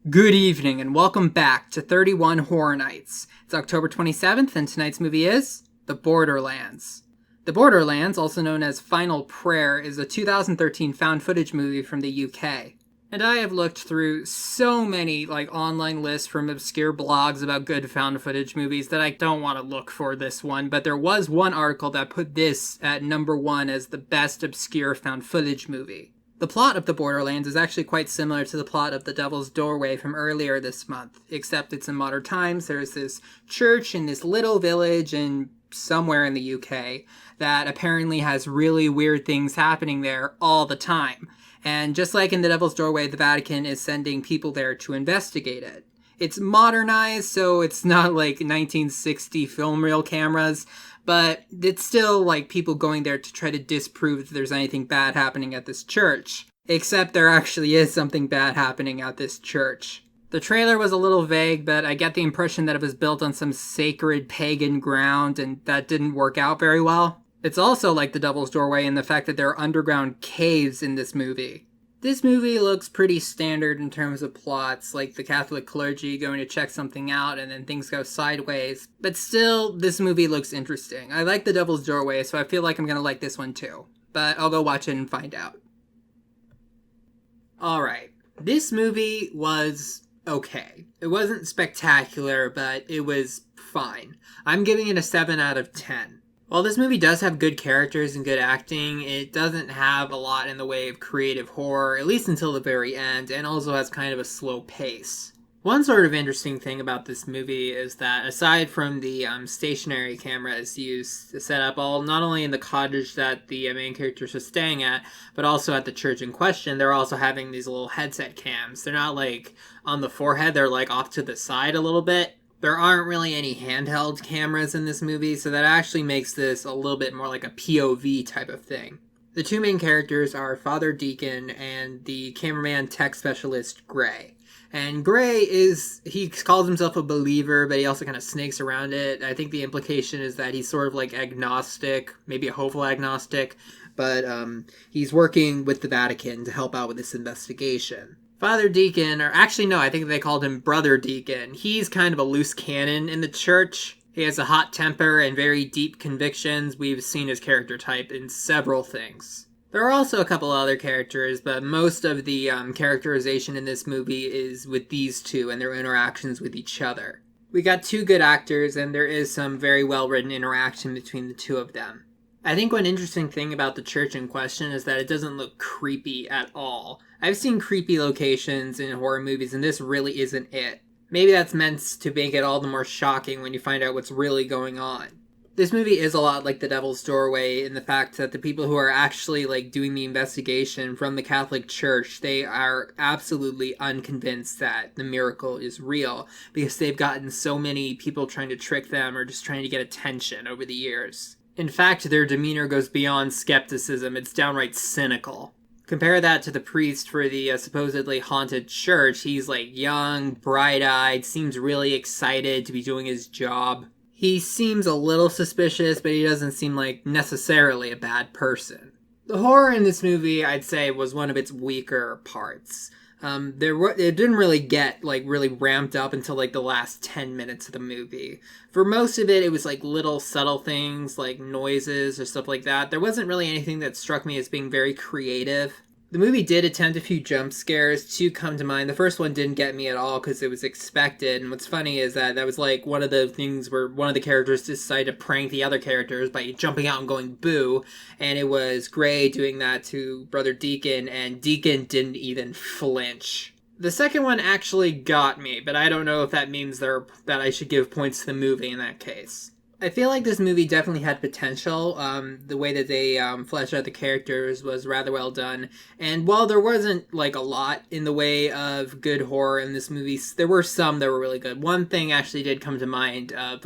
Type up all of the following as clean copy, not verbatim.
Good evening and welcome back to 31 Horror Nights. It's October 27th and tonight's movie is The Borderlands. The Borderlands, also known as Final Prayer, is a 2013 found footage movie from the UK. And I have looked through so many online lists from obscure blogs about good found footage movies that I don't want to look for this one, but there was one article that put this at number 1 as the best obscure found footage movie. The plot of The Borderlands is actually quite similar to the plot of The Devil's Doorway from earlier this month, except it's in modern times. There's this church in this little village in somewhere in the UK that apparently has really weird things happening there all the time. And just like in The Devil's Doorway, the Vatican is sending people there to investigate it. It's modernized, so it's not like 1960 film reel cameras, but it's still like people going there to try to disprove that there's anything bad happening at this church. Except there actually is something bad happening at this church. The trailer was a little vague, but I get the impression that it was built on some sacred pagan ground, and that didn't work out very well. It's also like The Devil's Doorway in the fact that there are underground caves in this movie. This movie looks pretty standard in terms of plots, like the Catholic clergy going to check something out and then things go sideways. But still, this movie looks interesting. I like The Devil's Doorway, so I feel like I'm gonna like this one too. But I'll go watch it and find out. Alright, this movie was okay. It wasn't spectacular, but it was fine. I'm giving it a 7 out of 10. While this movie does have good characters and good acting, it doesn't have a lot in the way of creative horror, at least until the very end, and also has kind of a slow pace. One sort of interesting thing about this movie is that aside from the stationary cameras used to set up not only in the cottage that the main characters are staying at, but also at the church in question, they're also having these little headset cams. They're not on the forehead, they're off to the side a little bit. There aren't really any handheld cameras in this movie, so that actually makes this a little bit more like a POV type of thing. The two main characters are Father Deacon and the cameraman tech specialist Gray. And Gray he calls himself a believer, but he also kind of snakes around it. I think the implication is that he's sort of agnostic, maybe a hopeful agnostic, but he's working with the Vatican to help out with this investigation. Father Deacon, or actually no, I think they called him Brother Deacon. He's kind of a loose cannon in the church. He has a hot temper and very deep convictions. We've seen his character type in several things. There are also a couple other characters, but most of the characterization in this movie is with these two and their interactions with each other. We got two good actors, and there is some very well-written interaction between the two of them. I think one interesting thing about the church in question is that it doesn't look creepy at all. I've seen creepy locations in horror movies, and this really isn't it. Maybe that's meant to make it all the more shocking when you find out what's really going on. This movie is a lot like The Devil's Doorway in the fact that the people who are actually doing the investigation from the Catholic Church, they are absolutely unconvinced that the miracle is real because they've gotten so many people trying to trick them or just trying to get attention over the years. In fact, their demeanor goes beyond skepticism, it's downright cynical. Compare that to the priest for the supposedly haunted church. He's young, bright-eyed, seems really excited to be doing his job. He seems a little suspicious, but he doesn't seem like necessarily a bad person. The horror in this movie, I'd say, was one of its weaker parts. It didn't really get really ramped up until the last 10 minutes of the movie. For most of it, it was little subtle things like noises or stuff like that. There wasn't really anything that struck me as being very creative. The movie did attempt a few jump scares to come to mind. The first one didn't get me at all because it was expected. And what's funny is that was one of the things where one of the characters decided to prank the other characters by jumping out and going boo. And it was Gray doing that to Brother Deacon, and Deacon didn't even flinch. The second one actually got me, but I don't know if that means that I should give points to the movie in that case. I feel like this movie definitely had potential. The way that they fleshed out the characters was rather well done. And while there wasn't a lot in the way of good horror in this movie, there were some that were really good. One thing actually did come to mind of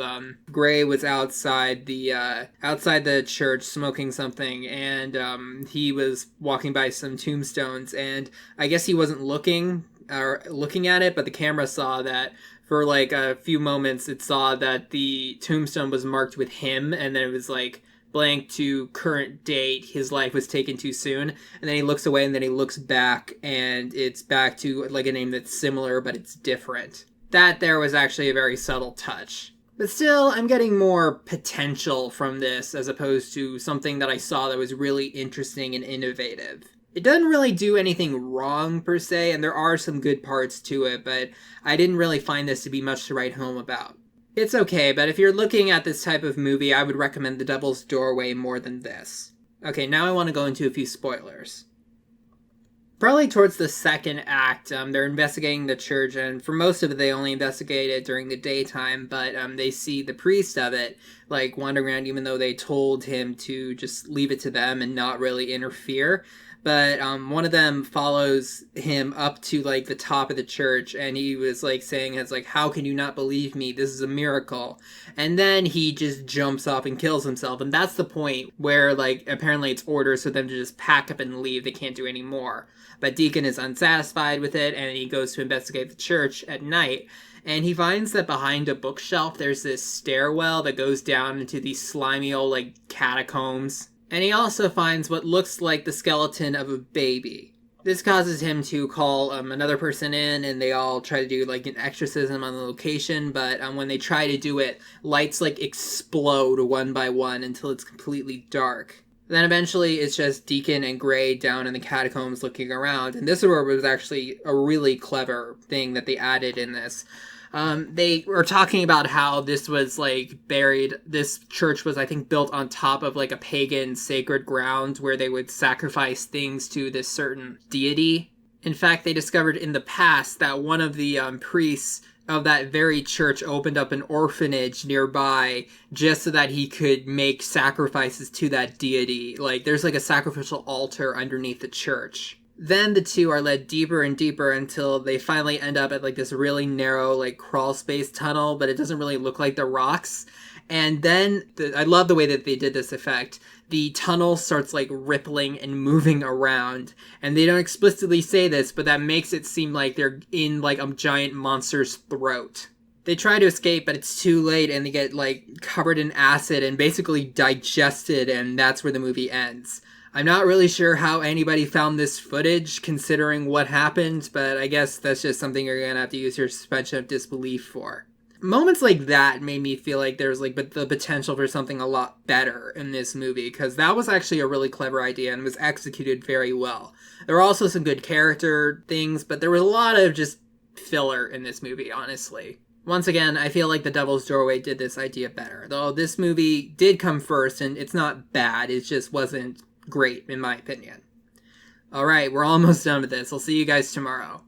Gray was outside the church smoking something, and he was walking by some tombstones, and I guess he wasn't looking at it, but the camera saw that. For a few moments, it saw that the tombstone was marked with him, and then it was blank to current date, his life was taken too soon. And then he looks away and then he looks back and it's back to like a name that's similar, but it's different. That there was actually a very subtle touch. But still, I'm getting more potential from this as opposed to something that I saw that was really interesting and innovative. It doesn't really do anything wrong per se, and there are some good parts to it, but I didn't really find this to be much to write home about. It's okay, but if you're looking at this type of movie, I would recommend The Devil's Doorway more than this. Okay, now I want to go into a few spoilers. Probably towards the second act, they're investigating the church, and for most of it, they only investigate it during the daytime, but they see the priest of it, like, wandering around, even though they told him to just leave it to them and not really interfere. But one of them follows him up to, like, the top of the church, and he was, like, saying, it's like, how can you not believe me? This is a miracle. And then he just jumps off and kills himself, and that's the point where, like, apparently it's orders for them to just pack up and leave. They can't do any more. But Deacon is unsatisfied with it, and he goes to investigate the church at night, and he finds that behind a bookshelf there's this stairwell that goes down into these slimy old, like, catacombs. And he also finds what looks like the skeleton of a baby. This causes him to call another person in, and they all try to do like an exorcism on the location, but when they try to do it, lights like explode one by one until it's completely dark. Then eventually it's just Deacon and Gray down in the catacombs looking around, and this was actually a really clever thing that they added in this. They were talking about how this was, like, buried, this church was, I think, built on top of, like, a pagan sacred ground where they would sacrifice things to this certain deity. In fact, they discovered in the past that one of the priests of that very church opened up an orphanage nearby just so that he could make sacrifices to that deity. Like, there's, like, a sacrificial altar underneath the church. Then the two are led deeper and deeper until they finally end up at like this really narrow like crawl space tunnel, but it doesn't really look like the rocks. And then I love the way that they did this effect. The tunnel starts like rippling and moving around, and they don't explicitly say this, but that makes it seem like they're in like a giant monster's throat. They try to escape, but it's too late, and they get like covered in acid and basically digested, and that's where the movie ends. I'm not really sure how anybody found this footage, considering what happened, but I guess that's just something you're gonna have to use your suspension of disbelief for. Moments like that made me feel like there's like the potential for something a lot better in this movie, because that was actually a really clever idea and was executed very well. There were also some good character things, but there was a lot of just filler in this movie, honestly. Once again, I feel like The Devil's Doorway did this idea better, though this movie did come first, and it's not bad, it just wasn't great, in my opinion. Alright, we're almost done with this. I'll see you guys tomorrow.